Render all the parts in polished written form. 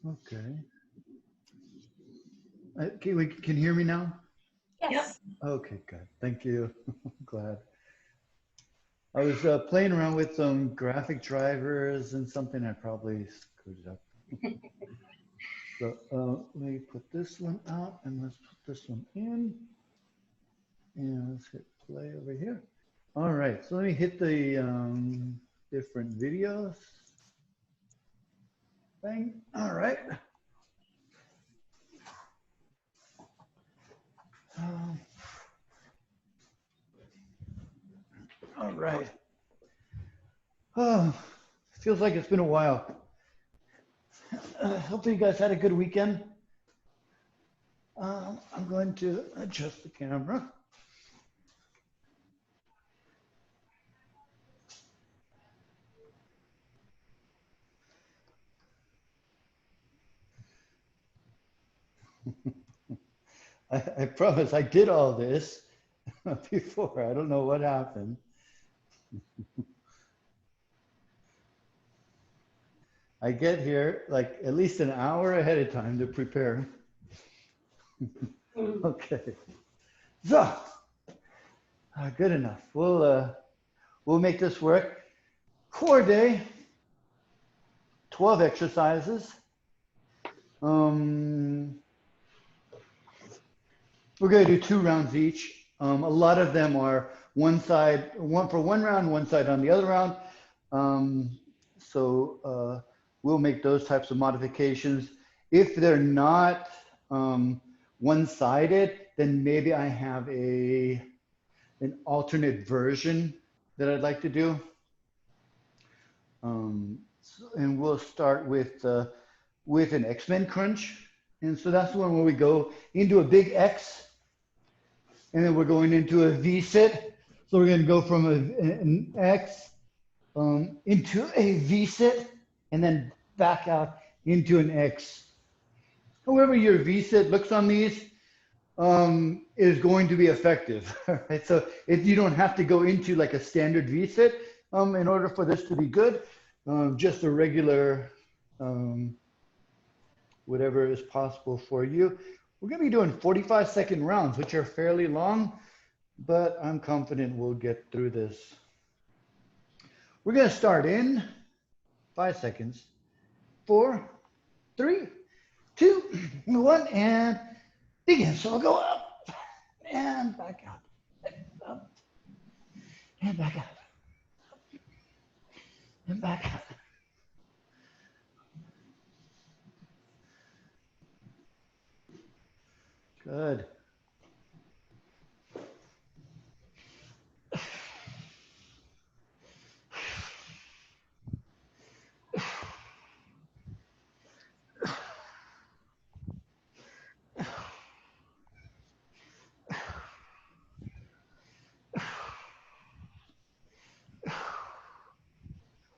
Okay. Can you hear me now? Yes. Okay, good. Thank you. I'm glad. I was playing around with some graphic drivers and something I probably screwed it up. So let me put this one out and let's put this one in. And let's hit play over here. All right, so let me hit the different videos. Bang. All right. All right. Oh, feels like it's been a while. Hopefully you guys had a good weekend. I'm going to adjust the camera. I promise I did all this before. I don't know what happened. I get here like at least an hour ahead of time to prepare. Okay. So, good enough. We'll make this work. Core day, 12 exercises. We're going to do 2 rounds each. A lot of them are one side, one for one round, one side on the other round. We'll make those types of modifications. If they're not one-sided, then maybe I have an alternate version that I'd like to do. And we'll start with an X-Men crunch. And so that's the one where we go into a big X, and then we're going into a V sit. So we're going to go from an X into a V sit, and then back out into an X. However your V sit looks on these is going to be effective. Right? So you don't have to go into like a standard V sit in order for this to be good. Just a regular whatever is possible for you. We're going to be doing 45-second rounds, which are fairly long, but I'm confident we'll get through this. We're going to start in 5 seconds. 4, 3, 2, 1, and begin. So I'll go up and back out, up and back out, and back out. Good.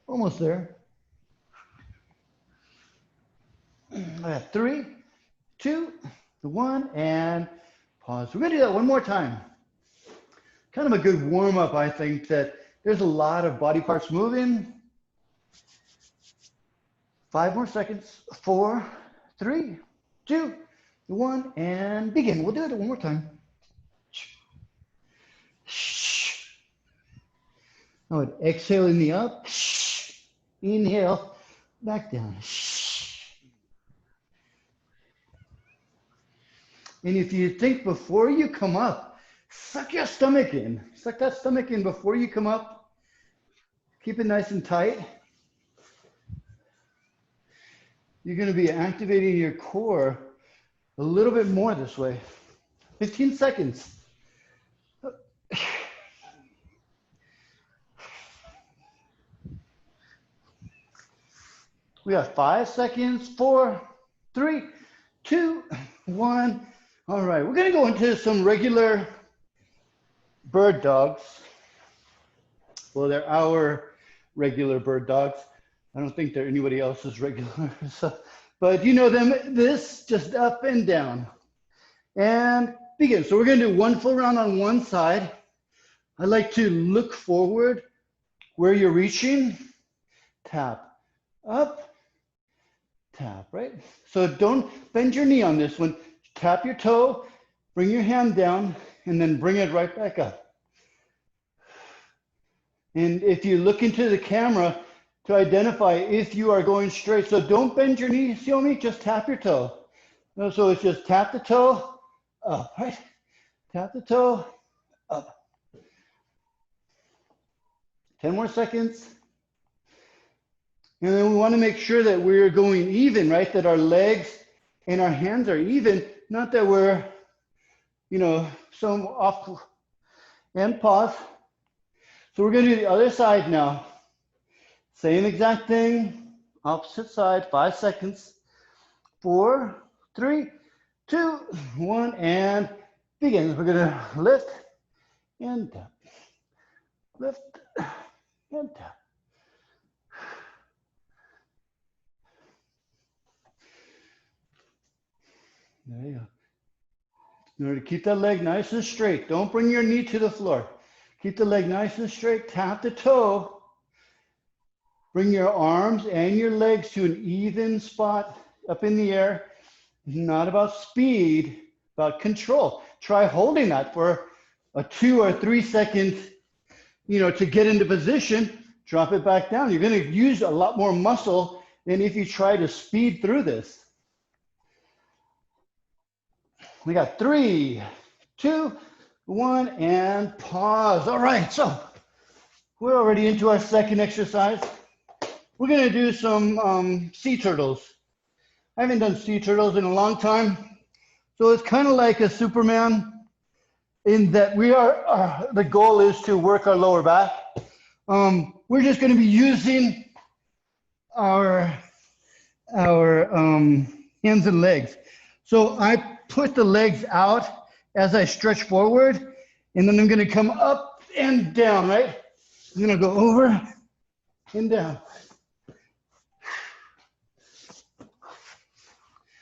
Almost there. 3, 2, 1, and pause. We're going to do that one more time. Kind of a good warm up, I think, that there's a lot of body parts moving. 5 more seconds. 4, 3, 2, 1, and begin. We'll do it one more time. Now exhale in the up. Inhale, back down. And if you think before you come up, suck your stomach in. Suck that stomach in before you come up. Keep it nice and tight. You're going to be activating your core a little bit more this way. 15 seconds. We got 5 seconds. 4, 3, 2, 1. All right, we're going to go into some regular bird dogs. Well, they're our regular bird dogs. I don't think they're anybody else's regular. But you know them, this just up and down. And begin. So we're going to do one full round on one side. I like to look forward where you're reaching. Tap up, tap, right? So don't bend your knee on this one. Tap your toe, bring your hand down, and then bring it right back up. And if you look into the camera to identify if you are going straight, so don't bend your knee, Xiaomi, just tap your toe. So it's just tap the toe, up, right? Tap the toe, up. 10 more seconds. And then we want to make sure that we're going even, right? That our legs and our hands are even, not that we're, you know, some off. And pause. So we're going to do the other side now. Same exact thing, opposite side, 5 seconds. 4, 3, 2, 1, and begin. We're going to lift and tap. Lift and tap. There you go. In order to keep that leg nice and straight, don't bring your knee to the floor. Keep the leg nice and straight, tap the toe. Bring your arms and your legs to an even spot up in the air. Not about speed, about control. Try holding that for a 2 or 3 seconds, you know, to get into position. Drop it back down. You're going to use a lot more muscle than if you try to speed through this. We got 3, 2, 1, and pause. All right, so we're already into our second exercise. We're going to do some sea turtles. I haven't done sea turtles in a long time. So it's kind of like a Superman in that we are, the goal is to work our lower back. We're just going to be using our hands and legs. So I put the legs out as I stretch forward, and then I'm going to come up and down, right? I'm going to go over and down.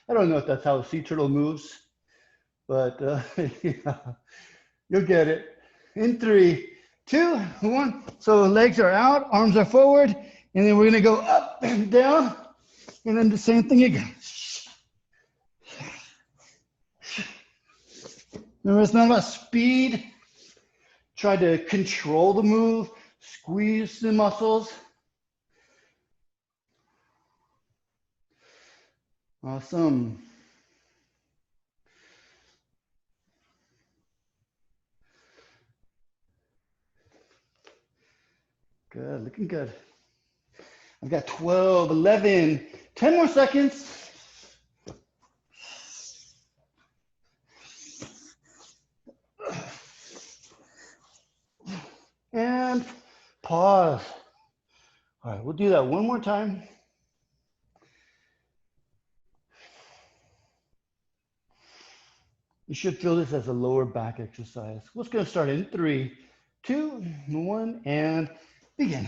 I don't know if that's how a sea turtle moves, but yeah, you'll get it. In 3, 2, 1. So legs are out, arms are forward, and then we're gonna go up and down, and then the same thing again. Remember, it's not about speed. Try to control the move, squeeze the muscles. Awesome. Good, looking good. I've got 12, 11, 10 more seconds. And pause. All right, we'll do that one more time. You should feel this as a lower back exercise. We're just going to start in 3, 2, 1, and begin.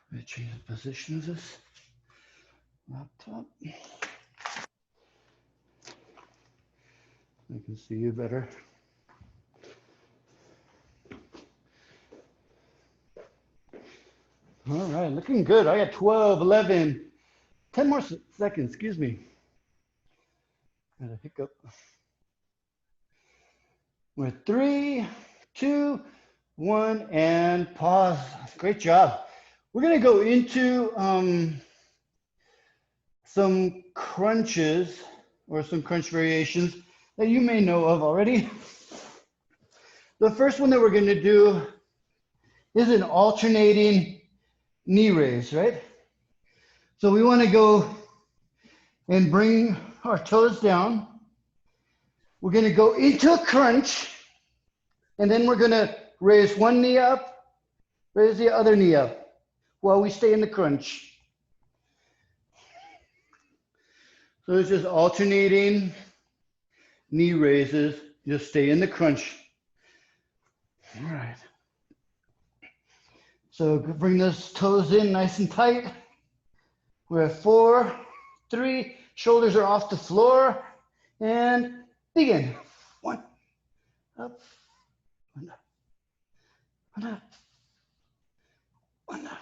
Let me change the position of this laptop. I can see you better. All right, looking good. I got 12, 11, 10 more seconds, excuse me. Got a hiccup. We're 3, 2, 1, and pause. Great job. We're gonna go into some crunches or some crunch variations that you may know of already. The first one that we're gonna do is an alternating knee raise, right? So we wanna go and bring our toes down. We're gonna go into a crunch, and then we're gonna raise one knee up, raise the other knee up while we stay in the crunch. So it's just alternating knee raises, just stay in the crunch. All right. So bring those toes in nice and tight. We're at 4, 3, shoulders are off the floor, and begin. 1, up, 1 up, 1 up, 1 up.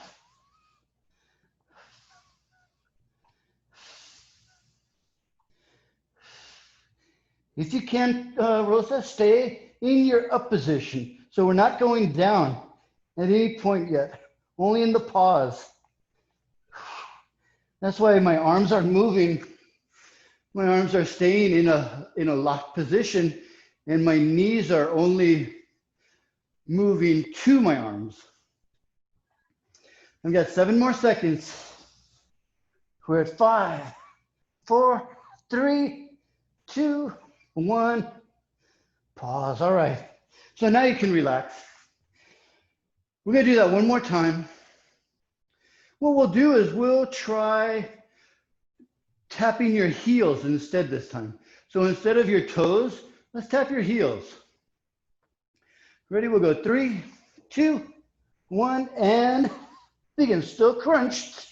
If you can, Rosa, stay in your up position. So we're not going down at any point yet, only in the pause. That's why my arms are moving. My arms are staying in a locked position, and my knees are only moving to my arms. I've got 7 more seconds. We're at 5, 4, 3, 2, 1. Pause. All right. So now you can relax. We're going to do that one more time. What we'll do is we'll try tapping your heels instead this time. So instead of your toes, let's tap your heels. Ready? We'll go 3, 2, 1, and begin. Still crunched.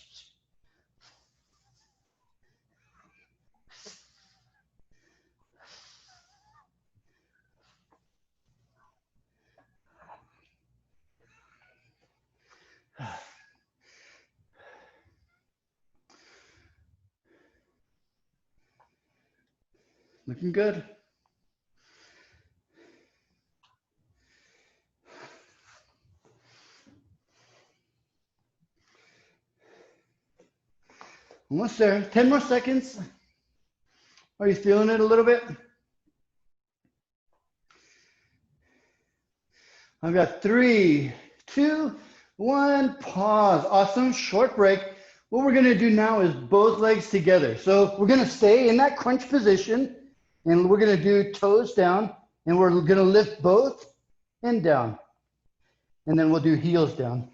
Looking good. Almost there. 10 more seconds. Are you feeling it a little bit? I've got 3, 2, 1, pause. Awesome, short break. What we're gonna do now is both legs together. So we're gonna stay in that crunch position, and we're gonna do toes down, and we're gonna lift both and down. And then we'll do heels down.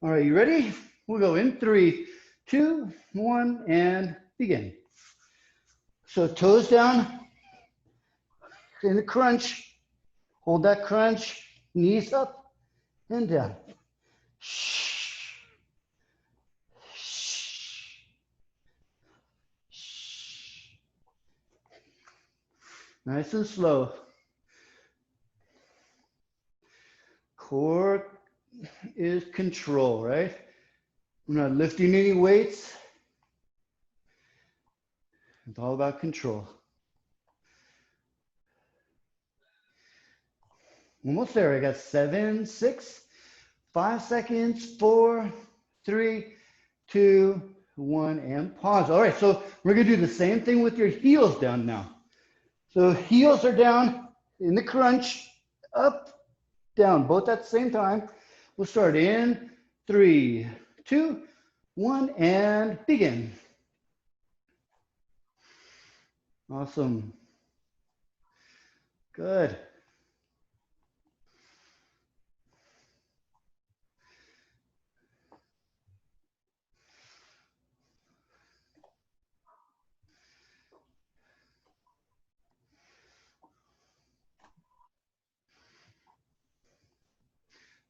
All right, you ready? We'll go in 3, 2, 1, and begin. So toes down, in the crunch, hold that crunch, knees up and down. Nice and slow. Core is control, right? I'm not lifting any weights. It's all about control. Almost there. I got 7, 6, 5 seconds, 4, 3, 2, 1, and pause. All right, so we're gonna do the same thing with your heels down now. So heels are down in the crunch, up, down, both at the same time. We'll start in 3, 2, 1, and begin. Awesome. Good.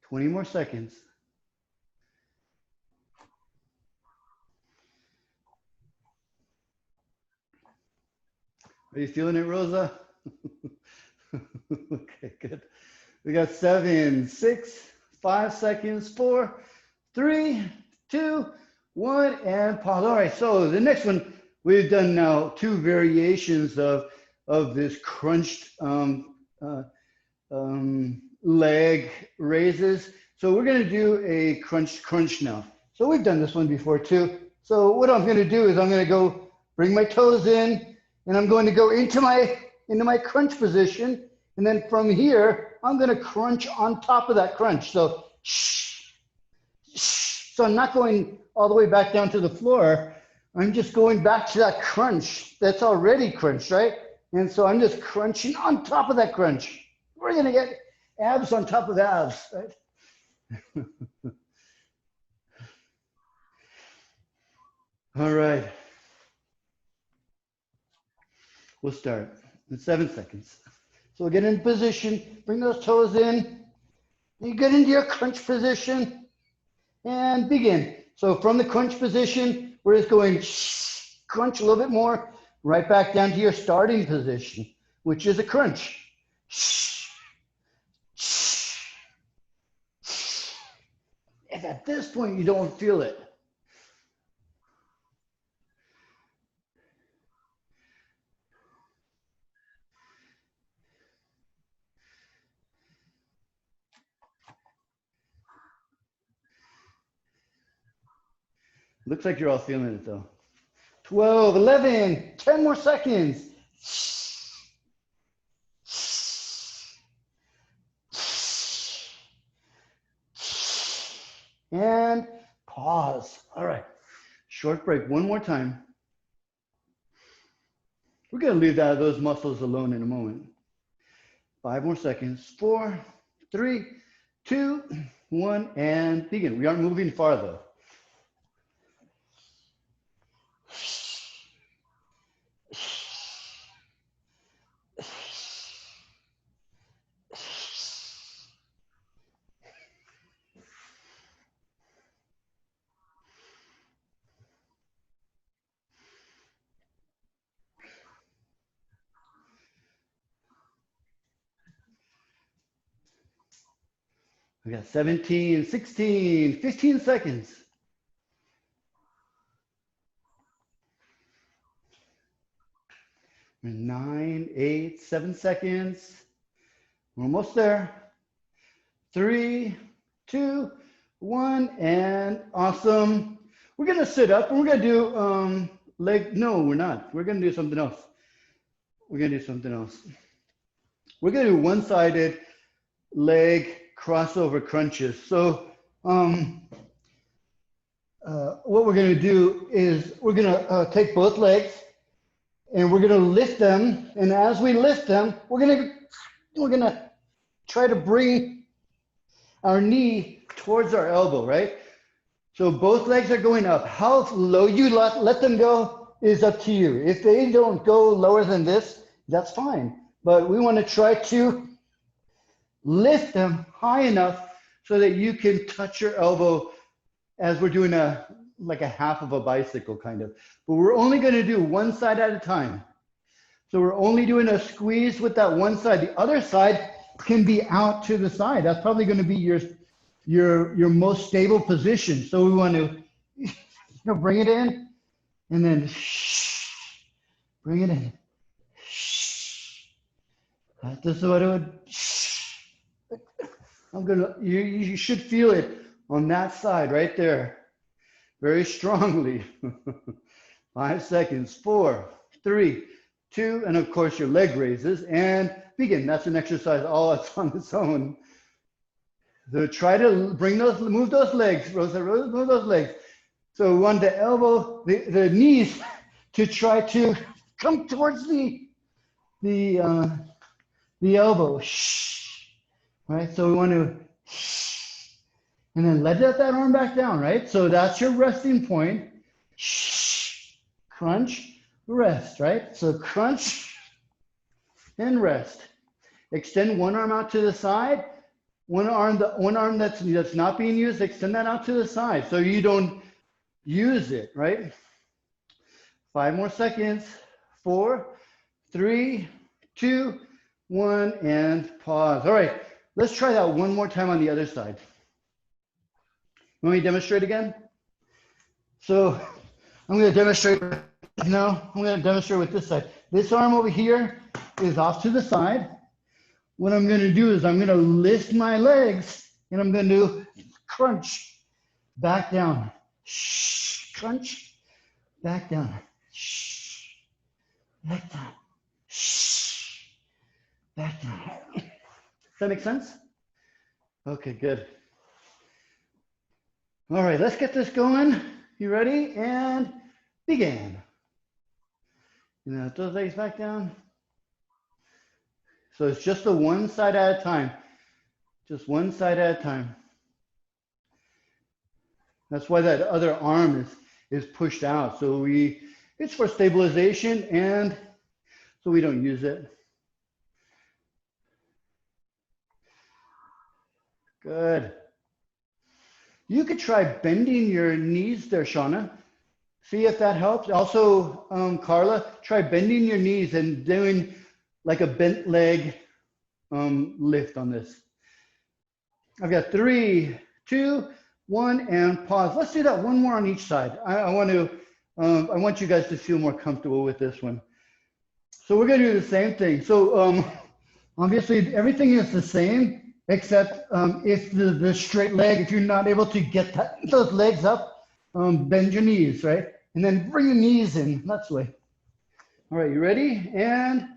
Twenty more seconds. Are you feeling it, Rosa? Okay, good. We got 7, 6, 5 seconds, 4, 3, 2, 1, and pause. All right, so the next one, we've done now 2 variations of this crunched leg raises. So we're gonna do a crunch now. So we've done this one before too. So what I'm gonna do is I'm gonna go bring my toes in, and I'm going to go into my crunch position. And then from here, I'm gonna crunch on top of that crunch. So, so I'm not going all the way back down to the floor. I'm just going back to that crunch that's already crunched, right? And so I'm just crunching on top of that crunch. We're gonna get abs on top of abs, right? All right. We'll start in 7 seconds. So we'll get in position, bring those toes in, you get into your crunch position and begin. So from the crunch position, we're just going crunch a little bit more, right back down to your starting position, which is a crunch. If at this point you don't feel it, looks like you're all feeling it though. 12, 11, 10 more seconds. And pause. All right, short break one more time. We're gonna leave those muscles alone in a moment. 5 more seconds. 4, 3, 2, 1, and begin. We aren't moving far though. We got 17, 16, 15 seconds. 9, 8, 7 seconds. We're almost there. 3, 2, 1, and awesome. We're gonna sit up and we're gonna do leg. No, we're not. We're gonna do something else. We're gonna do something else. We're gonna do one-sided leg crossover crunches. So what we're gonna do is we're gonna take both legs and we're gonna lift them. And as we lift them, we're gonna try to bring our knee towards our elbow, right? So both legs are going up. How low you let them go is up to you. If they don't go lower than this, that's fine. But we want to try to lift them high enough so that you can touch your elbow as we're doing like a half of a bicycle kind of. But we're only going to do one side at a time. So we're only doing a squeeze with that one side. The other side can be out to the side. That's probably going to be your most stable position. So we want to bring it in and then bring it in. This is what it would. You should feel it on that side right there, very strongly. 5 seconds. 4, 3, 2, and of course your leg raises and begin. That's an exercise all on its own. So try to move those legs, Rosa, move those legs. So we want the elbow, the knees to try to come towards the elbow. Right, so we want to, and then let that arm back down, right? So that's your resting point. Crunch, rest, right? So crunch and rest. Extend one arm out to the side. One arm that's not being used, extend that out to the side so you don't use it, right? 5 more seconds. 4, 3, 2, 1, and pause. All right, let's try that one more time on the other side. Let me demonstrate again. So I'm going to demonstrate. No, I'm going to demonstrate with this side. This arm over here is off to the side. What I'm going to do is I'm going to lift my legs and I'm going to crunch back down. Crunch back down. Back down. Back down. Does that make sense? Okay, good. All right, let's get this going. You ready? And begin. Those legs back down. So it's just the one side at a time. Just one side at a time. That's why that other arm is pushed out. So it's for stabilization and so we don't use it. Good. You could try bending your knees there, Shauna. See if that helps. Also, Carla, try bending your knees and doing like a bent leg lift on this. I've got 3, 2, 1, and pause. Let's do that one more on each side. I want you guys to feel more comfortable with this one. So we're gonna do the same thing. So obviously everything is the same, except if the straight leg, if you're not able to get those legs up, bend your knees, right? And then bring your knees in, that's the way. All right, you ready? And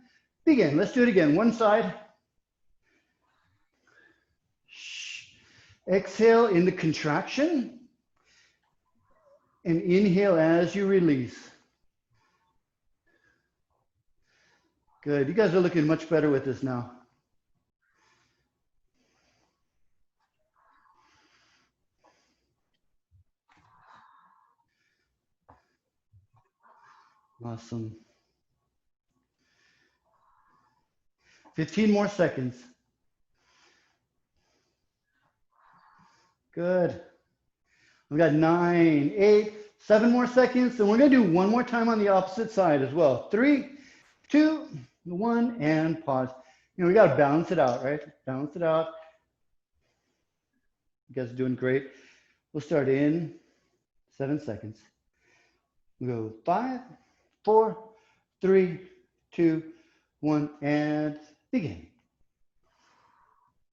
begin. Let's do it again. One side. Exhale in the contraction and inhale as you release. Good. You guys are looking much better with this now. Awesome. 15 more seconds. Good. We've got 9, 8, 7 more seconds. And we're going to do one more time on the opposite side as well. 3, 2, 1, and pause. You know, we got to balance it out, right? Balance it out. You guys are doing great. We'll start in 7 seconds. We'll go 5, 4, 3, 2, 1, and begin.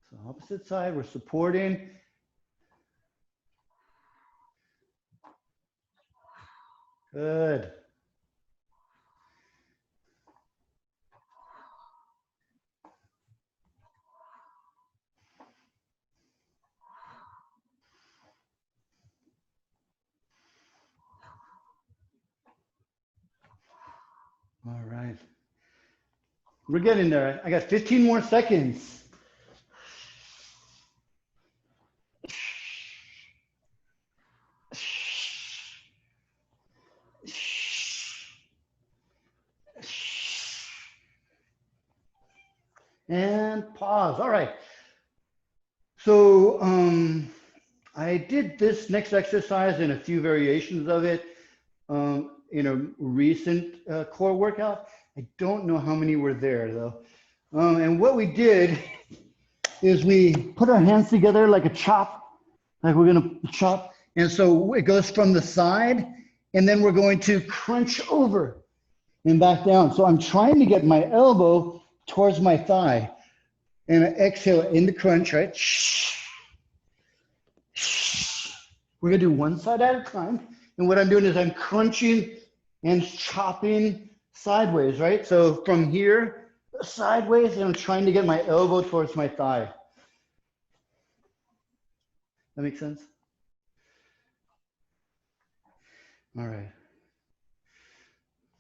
So opposite side, we're supporting. Good. All right. We're getting there. I got 15 more seconds. And pause. All right. So I did this next exercise and a few variations of it in a recent core workout. I don't know how many were there though. And what we did is we put our hands together like a chop, like we're gonna chop. And so it goes from the side and then we're going to crunch over and back down. So I'm trying to get my elbow towards my thigh and I exhale in the crunch, right? We're gonna do one side at a time. And what I'm doing is I'm crunching and chopping sideways, right? So from here, sideways, and I'm trying to get my elbow towards my thigh. That makes sense? All right.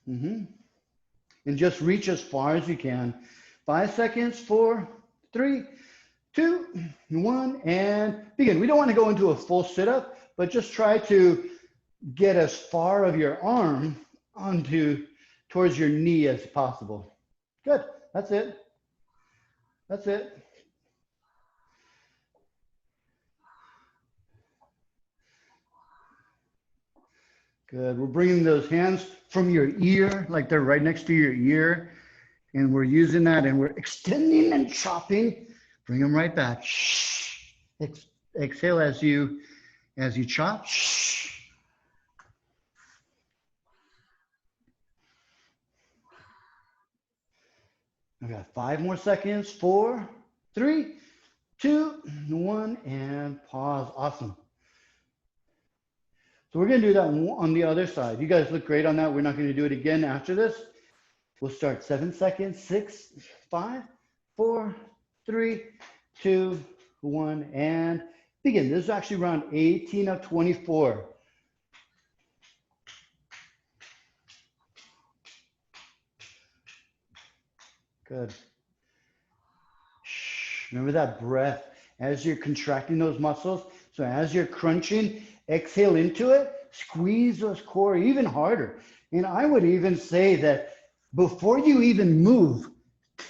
And just reach as far as you can. 5 seconds, 4, 3, 2, 1, and begin. We don't want to go into a full sit-up, but just try to get as far of your arm towards your knee as possible. Good. That's it. That's it. Good. We're bringing those hands from your ear, like they're right next to your ear. And we're using that and we're extending and chopping. Bring them right back. Exhale as you chop. I've got 5 more seconds. 4, 3, 2, 1, and pause. Awesome. So we're going to do that on the other side. You guys look great on that. We're not going to do it again after this. We'll start 7 seconds. 6, 5, 4, 3, 2, 1, and begin. This is actually round 18 of 24. Good. Remember that breath as you're contracting those muscles. So as you're crunching, exhale into it, squeeze those core even harder. And I would even say that before you even move,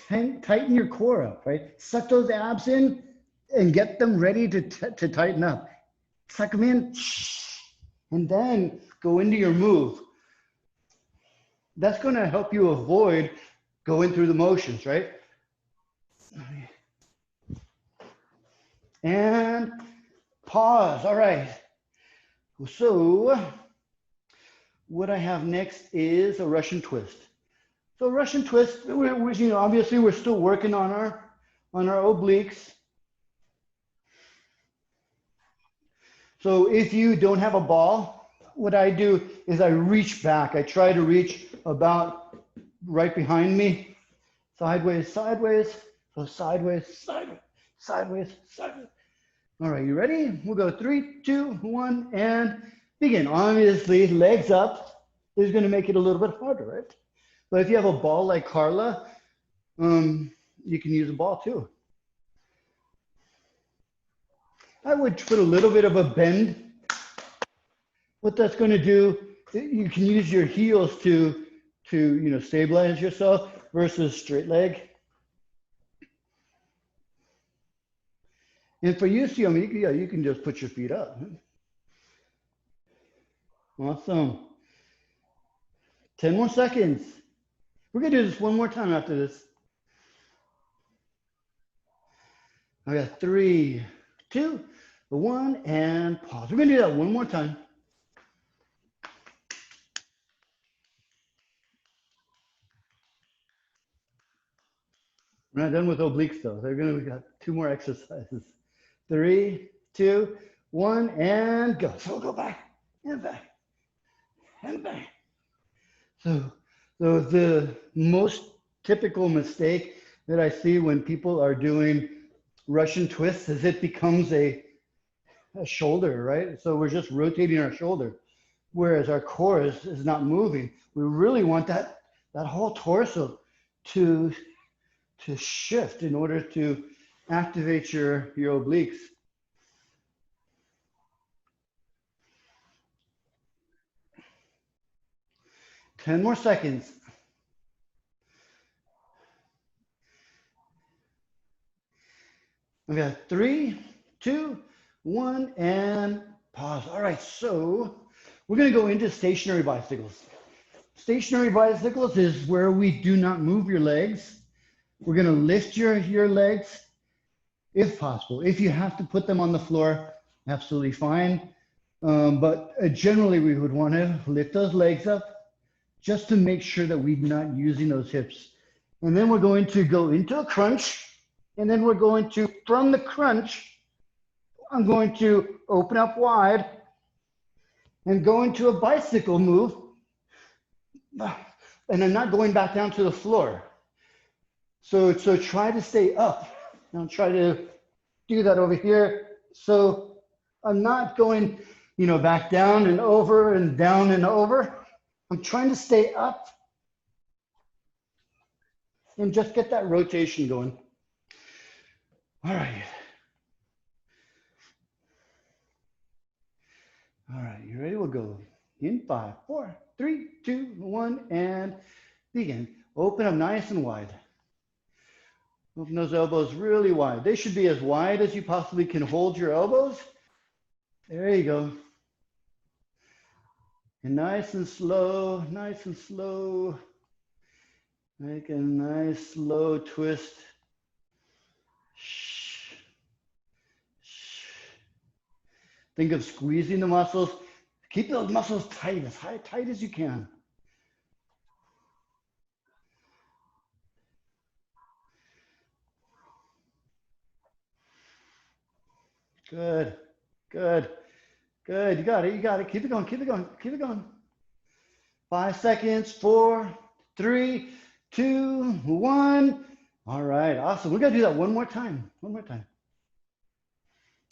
tighten your core up, right? Suck those abs in and get them ready to tighten up. Suck them in. And then go into your move. That's going to help you avoid going through the motions, right? And pause. All right. So what I have next is a Russian twist. So Russian twist, you know, obviously we're still working on our obliques. So if you don't have a ball, what I do is I reach back. I try to reach about right behind me. Sideways, sideways. So sideways, sideways, sideways, sideways. All right, you ready? We'll go 3, 2, 1, and begin. Obviously, legs up is going to make it a little bit harder, right? But if you have a ball like Carla, you can use a ball too. I would put a little bit of a bend. What that's going to do, you can use your heels to you know, stabilize yourself versus straight leg. And for you, see, I mean, yeah, you can just put your feet up. Awesome. 10 more seconds. We're going to do this one more time after this. I got 3, 2, 1, and pause. We're going to do that one more time. We're not done with obliques though. We got 2 more exercises. 3, 2, 1, and go. So go back and back and back. So the most typical mistake that I see when people are doing Russian twists is it becomes a shoulder, right? So we're just rotating our shoulder, whereas our core is not moving. We really want that whole torso to shift in order to activate your obliques. Ten more seconds. We got 3, 2, 1, and pause. All right, so we're going to go into stationary bicycles. Stationary bicycles is where we do not move your legs. We're going to lift your legs if possible. If you have to put them on the floor, absolutely fine. But generally, we would want to lift those legs up just to make sure that we're not using those hips. And then we're going to go into a crunch. And then we're going to, from the crunch, I'm going to open up wide and go into a bicycle move. And I'm not going back down to the floor. So try to stay up. Now try to do that over here. So I'm not going, you know, back down and over and down and over. I'm trying to stay up and just get that rotation going. All right. All right, you ready? We'll go in 5, 4, 3, 2, 1, and begin. Open up nice and wide. Open those elbows really wide. They should be as wide as you possibly can hold your elbows. There you go. And nice and slow, nice and slow. Make a nice slow twist. Think of squeezing the muscles. Keep those muscles tight, as tight as you can. Good, good, good. You got it, you got it. Keep it going, keep it going, keep it going. 5 seconds, 4, 3, 2, 1. All right, awesome. We're gonna do that one more time, one more time.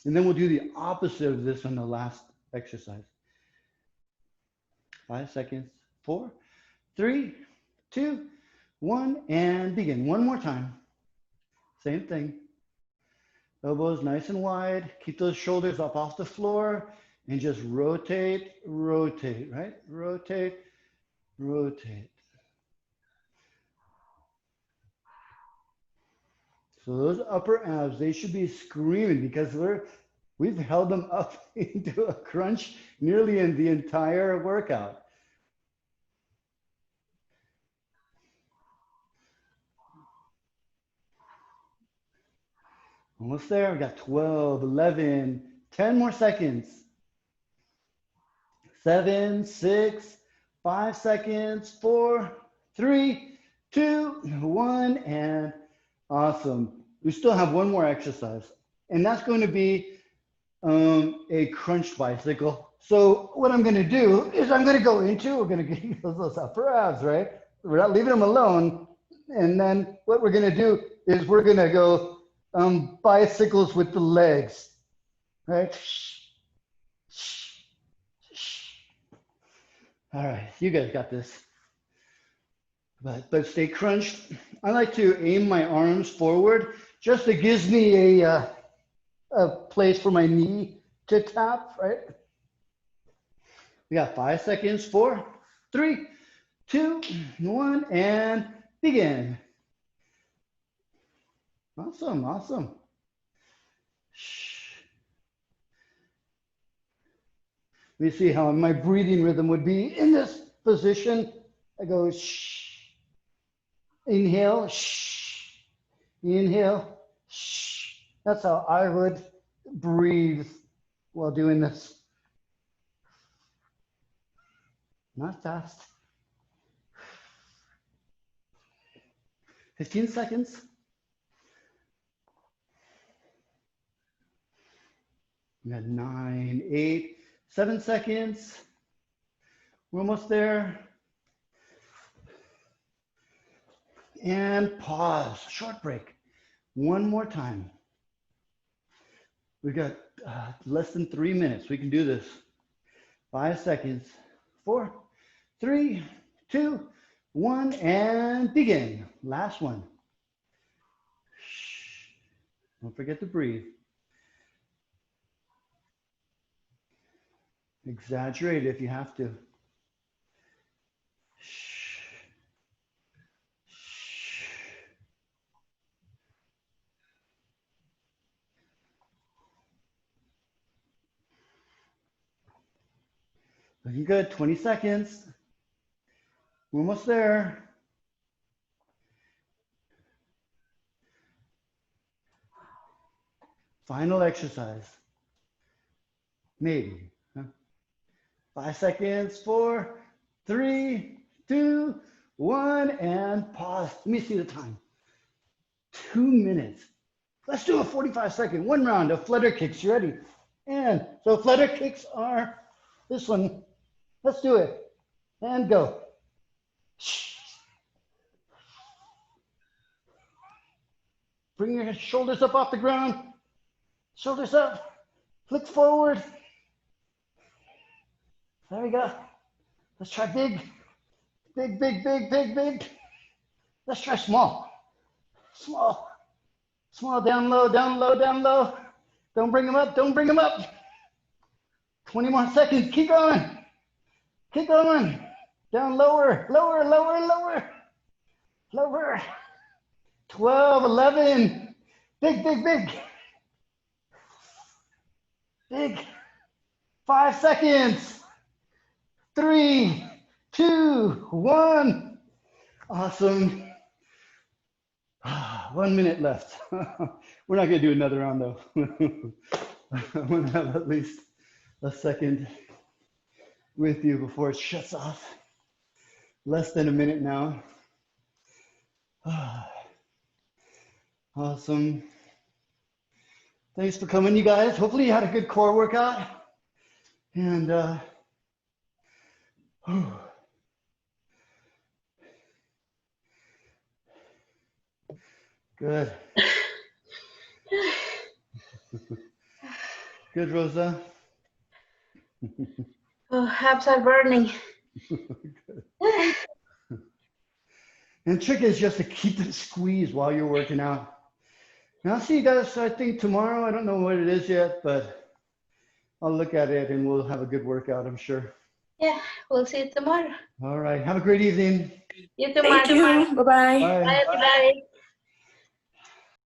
And then we'll do the opposite of this on the last exercise. 5 seconds, 4, 3, 2, 1, and begin. One more time. Same thing. Elbows nice and wide. Keep those shoulders up off the floor and just rotate, rotate, right? Rotate, rotate. So those upper abs, they should be screaming because We've held them up into a crunch nearly in the entire workout. Almost there. We got 12, 11, 10 more seconds. 7, 6, 5 seconds, 4, 3, 2, 1, and awesome. We still have one more exercise, and that's going to be a crunch bicycle. So what I'm going to do is I'm going to go into, we're going to get those upper abs, right? We're not leaving them alone. And then what we're going to do is we're going to go bicycles with the legs, right? All right, you guys got this. But stay crunched. I like to aim my arms forward. Just it gives me a place for my knee to tap, right? We got 5 seconds. 4, 3, 2, 1, and begin. Awesome, awesome. Let me see how my breathing rhythm would be in this position. I go shh, inhale, shh, inhale, shh. That's how I would breathe while doing this. Not fast. 15 seconds. We got 9, 8, 7 seconds. We're almost there. And pause, short break. One more time. We got less than 3 minutes. We can do this. 5 seconds. 4, 3, 2, 1, and begin. Last one. Don't forget to breathe. Exaggerate if you have to. Looking good, 20 seconds. We're almost there. Final exercise. Maybe. 5 seconds, 4, 3, 2, 1, and pause. Let me see the time. 2 minutes. Let's do a 45-second, one round of flutter kicks. You ready? And so flutter kicks are this one. Let's do it. And go. Bring your shoulders up off the ground. Shoulders up. Flick forward. There we go. Let's try big. Big, big, big, big, big. Let's try small. Small. Small, down low, down low, down low. Don't bring them up, don't bring them up. 20 more seconds, keep going. Keep going. Down lower, lower, lower, lower. Lower. 12, 11. Big, big, big. Big. 5 seconds. 3, 2, 1. Awesome. 1 minute left. We're not going to do another round though. I'm going to have at least a second with you before it shuts off. Less than a minute now. Awesome. Thanks for coming, you guys. Hopefully you had a good core workout. And good. Good, Rosa. Oh, abs are burning. And the trick is just to keep them squeezed while you're working out. And I'll see you guys, I think tomorrow. I don't know what it is yet, but I'll look at it and we'll have a good workout, I'm sure. Yeah, we'll see you tomorrow. All right. Have a great evening. You too, Thank you. Bye-bye. Bye. Bye, everybody.